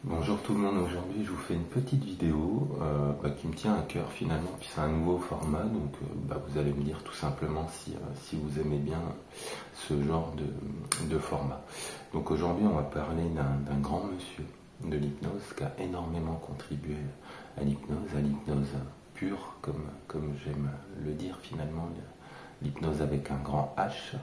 Bonjour tout le monde, aujourd'hui je vous fais une petite vidéo qui me tient à cœur finalement, puis c'est un nouveau format, donc vous allez me dire tout simplement si vous aimez bien ce genre de format. Donc aujourd'hui on va parler d'un grand monsieur de l'hypnose qui a énormément contribué à l'hypnose pure, comme j'aime le dire finalement, l'hypnose avec un grand H,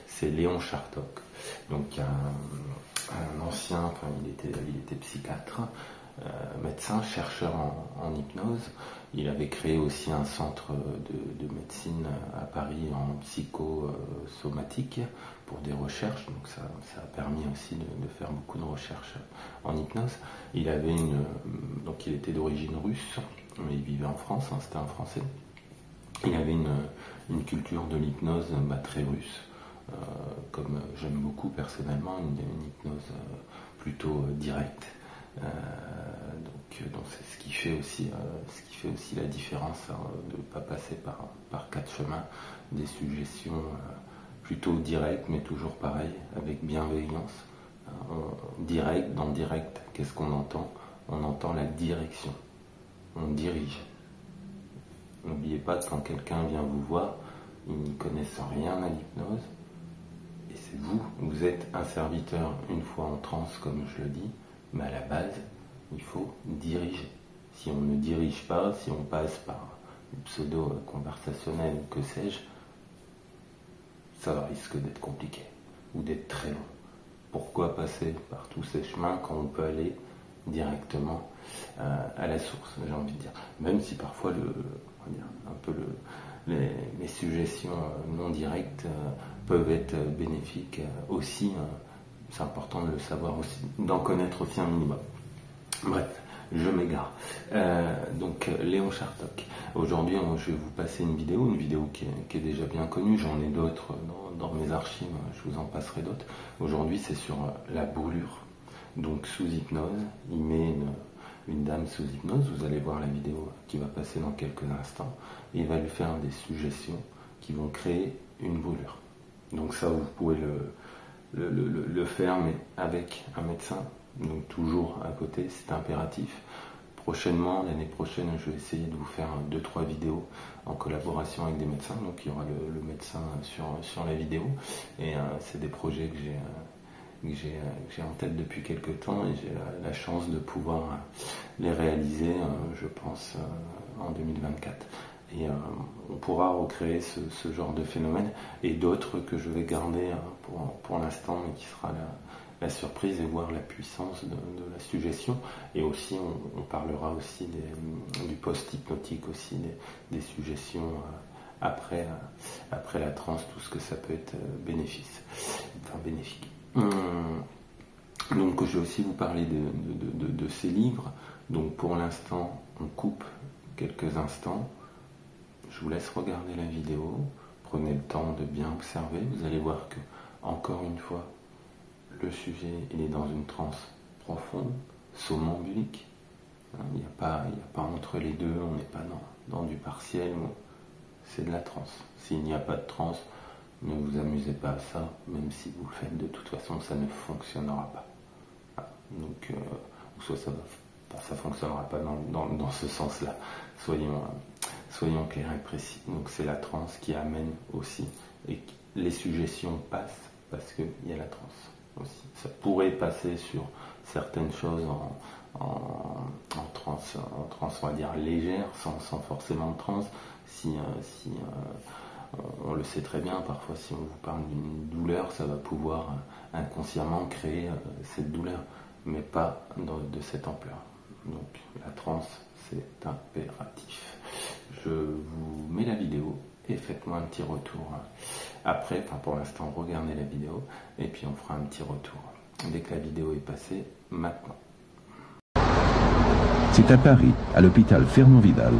c'est Léon Chartok. Donc un ancien, il était psychiatre, médecin, chercheur en hypnose. Il avait créé aussi un centre de médecine à Paris en psychosomatique pour des recherches, donc ça a permis aussi de faire beaucoup de recherches en hypnose. Il était d'origine russe, mais il vivait en France, c'était un Français. Il avait une culture de l'hypnose très russe, comme j'aime beaucoup personnellement, une hypnose plutôt directe. Donc c'est ce qui fait aussi la différence, de ne pas passer par quatre chemins, des suggestions plutôt directes, mais toujours pareil, avec bienveillance. Dans direct, qu'est-ce qu'on entend? On entend la direction, on dirige. N'oubliez pas que quand quelqu'un vient vous voir, ils n'y connaissent rien à l'hypnose, et c'est vous êtes un serviteur une fois en transe, comme je le dis, mais à la base, il faut diriger. Si on ne dirige pas, si on passe par une pseudo-conversationnel ou que sais-je, ça risque d'être compliqué, ou d'être très long. Pourquoi passer par tous ces chemins quand on peut aller directement à la source, j'ai envie de dire. Même si parfois les suggestions non directes peuvent être bénéfiques aussi, c'est important de le savoir aussi, d'en connaître aussi un minimum. Bref, je m'égare. Donc Léon Chartok. Aujourd'hui, je vais vous passer une vidéo qui est déjà bien connue. J'en ai d'autres dans mes archives, je vous en passerai d'autres. Aujourd'hui, c'est sur la brûlure. Donc sous hypnose, il met une dame sous hypnose, vous allez voir la vidéo qui va passer dans quelques instants, et il va lui faire des suggestions qui vont créer une brûlure. Donc ça, vous pouvez le faire, mais avec un médecin, donc toujours à côté, c'est impératif. Prochainement, l'année prochaine, je vais essayer de vous faire 2-3 vidéos en collaboration avec des médecins, donc il y aura le médecin sur la vidéo, et c'est des projets que j'ai en tête depuis quelques temps, et j'ai la chance de pouvoir les réaliser, je pense, en 2024. Et on pourra recréer ce genre de phénomène, et d'autres que je vais garder pour l'instant, mais qui sera la surprise, et voir la puissance de la suggestion. Et aussi, on parlera aussi du post-hypnotique, aussi des suggestions après la transe, tout ce que ça peut être bénéfique. Donc je vais aussi vous parler de ces livres. Donc pour l'instant, on coupe quelques instants. Je vous laisse regarder la vidéo. Prenez le temps de bien observer. Vous allez voir que, encore une fois, le sujet, il est dans une transe profonde, somnambulique. Il n'y a pas entre les deux, on n'est pas dans du partiel, c'est de la transe. S'il n'y a pas de transe, ne vous amusez pas à ça, même si vous le faites, de toute façon, ça ne fonctionnera pas. Donc, soit ça ne fonctionnera pas dans ce sens-là. Soyons clairs et précis. Donc c'est la transe qui amène aussi, et les suggestions passent parce qu'il y a la transe aussi. Ça pourrait passer sur certaines choses en transe, on va dire légère, sans forcément de transe. On le sait très bien, parfois si on vous parle d'une douleur, ça va pouvoir inconsciemment créer cette douleur, mais pas de cette ampleur. Donc la transe, c'est impératif. Je vous mets la vidéo et faites-moi un petit retour après. Pour l'instant, regardez la vidéo et puis on fera un petit retour dès que la vidéo est passée, maintenant. C'est à Paris, à l'hôpital Fernand Vidal,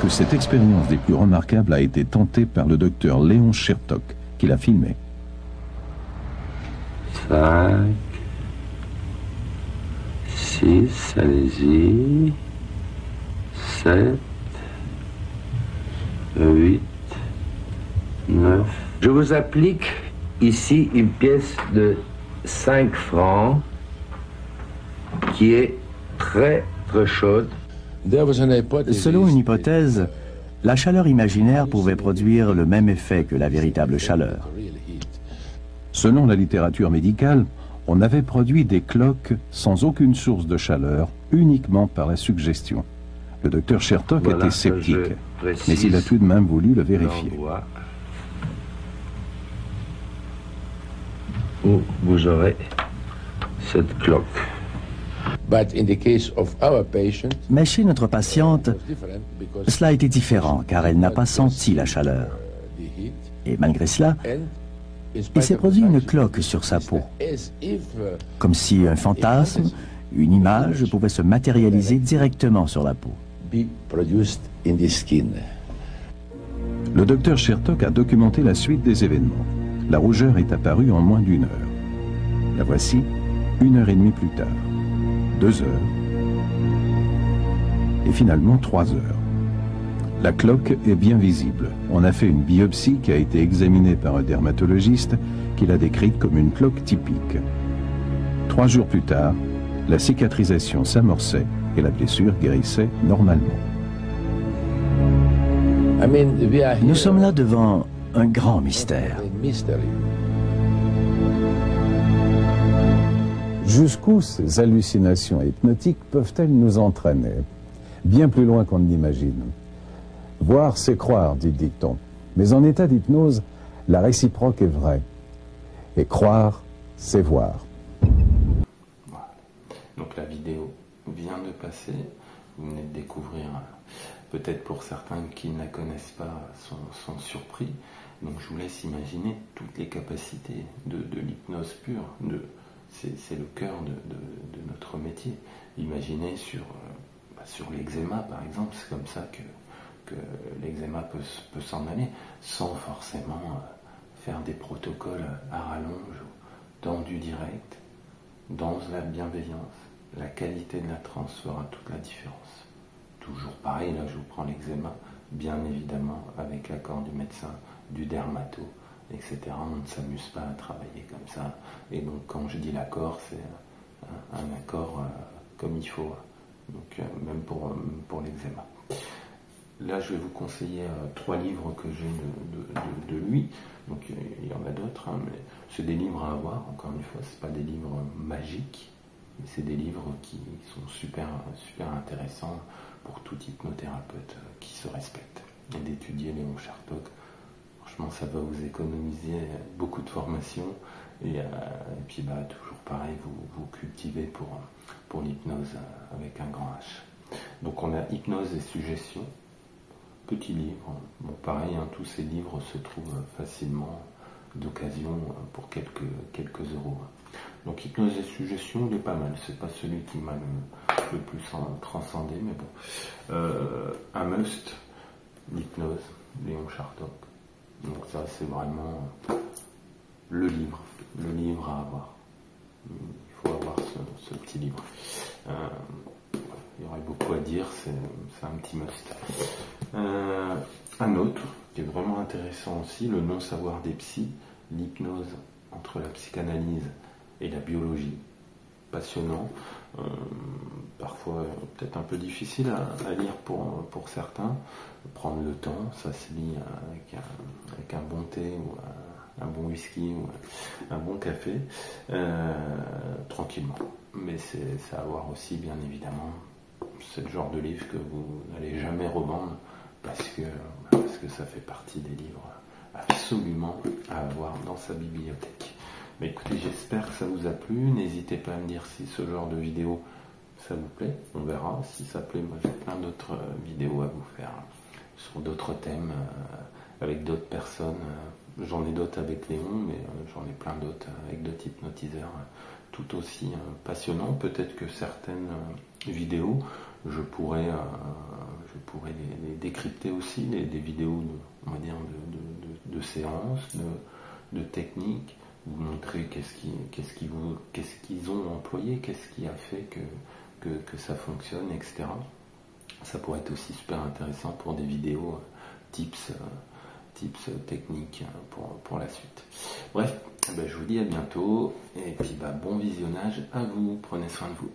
que cette expérience des plus remarquables a été tentée par le docteur Léon Chartok, qui l'a filmé. 5, 6, allez-y, 7, 8, 9. Je vous applique ici une pièce de 5 francs qui est très très chaude. Selon une hypothèse, la chaleur imaginaire pouvait produire le même effet que la véritable chaleur. Selon la littérature médicale, on avait produit des cloques sans aucune source de chaleur, uniquement par la suggestion. Le docteur Chertok Voilà, était sceptique, je précise mais il a tout de même voulu le vérifier. l'endroit où vous aurez cette cloque. Mais chez notre patiente, cela a été différent car elle n'a pas senti la chaleur. Et malgré cela, il s'est produit une cloque sur sa peau, comme si un fantasme, une image pouvait se matérialiser directement sur la peau. Le docteur Chertok a documenté la suite des événements. La rougeur est apparue en moins d'1 heure. La voici 1h30 plus tard, 2 heures, et finalement 3 heures. La cloque est bien visible. On a fait une biopsie qui a été examinée par un dermatologiste qui l'a décrite comme une cloque typique. 3 jours plus tard, la cicatrisation s'amorçait et la blessure guérissait normalement. Nous sommes là devant un grand mystère. Jusqu'où ces hallucinations hypnotiques peuvent-elles nous entraîner? Bien plus loin qu'on ne l'imagine. Voir, c'est croire, dit-on. Mais en état d'hypnose, la réciproque est vraie. Et croire, c'est voir. Voilà. Donc la vidéo vient de passer. Vous venez de découvrir, peut-être pour certains qui ne la connaissent pas, sont surpris. Donc je vous laisse imaginer toutes les capacités de l'hypnose pure. C'est le cœur de notre métier. Imaginez sur l'eczéma, par exemple, c'est comme ça que l'eczéma peut s'en aller, sans forcément faire des protocoles à rallonge, dans du direct, dans la bienveillance. La qualité de la transe fera toute la différence. Toujours pareil, là je vous prends l'eczéma, bien évidemment avec l'accord du médecin, du dermato, etc. On ne s'amuse pas à travailler comme ça. Et donc quand je dis l'accord, c'est un accord comme il faut, donc même pour l'eczéma. Là, je vais vous conseiller 3 livres que j'ai de lui. Donc, il y en a d'autres, hein, mais c'est des livres à avoir. Encore une fois, c'est pas des livres magiques, mais c'est des livres qui sont super intéressants pour tout hypnothérapeute qui se respecte. Et d'étudier Léon Chertok, franchement, ça va vous économiser beaucoup de formation. Et puis, toujours pareil, vous cultivez pour l'hypnose avec un grand H. Donc, on a hypnose et suggestion. Petit livre, bon pareil, hein, tous ces livres se trouvent facilement d'occasion pour quelques euros. Donc hypnose et suggestion, il est pas mal, c'est pas celui qui m'a le plus transcendé, mais bon. Un must, l'hypnose, Léon Chertok. Donc ça c'est vraiment le livre à avoir. Il faut avoir ce petit livre. Il y aurait beaucoup à dire, c'est un petit must. Un autre qui est vraiment intéressant aussi, le non-savoir des psys, l'hypnose entre la psychanalyse et la biologie. Passionnant, parfois peut-être un peu difficile à lire pour certains. Prendre le temps, ça se lit avec un bon thé ou un bon whisky ou un bon café, tranquillement. Mais c'est à voir aussi, bien évidemment. C'est le genre de livre que vous n'allez jamais revendre parce que ça fait partie des livres absolument à avoir dans sa bibliothèque. Mais écoutez, j'espère que ça vous a plu. N'hésitez pas à me dire si ce genre de vidéo ça vous plaît. On verra. Si ça plaît, moi j'ai plein d'autres vidéos à vous faire sur d'autres thèmes avec d'autres personnes. J'en ai d'autres avec Léon, mais j'en ai plein d'autres avec d'autres hypnotiseurs tout aussi passionnants. Peut-être que certaines vidéos, je pourrais les décrypter aussi, des vidéos on va dire de séances, de techniques, vous montrer qu'est-ce qu'ils ont employé, qu'est-ce qui a fait que ça fonctionne, etc. Ça pourrait être aussi super intéressant pour des vidéos tips techniques pour la suite. Bref, je vous dis à bientôt et puis bon visionnage à vous, prenez soin de vous.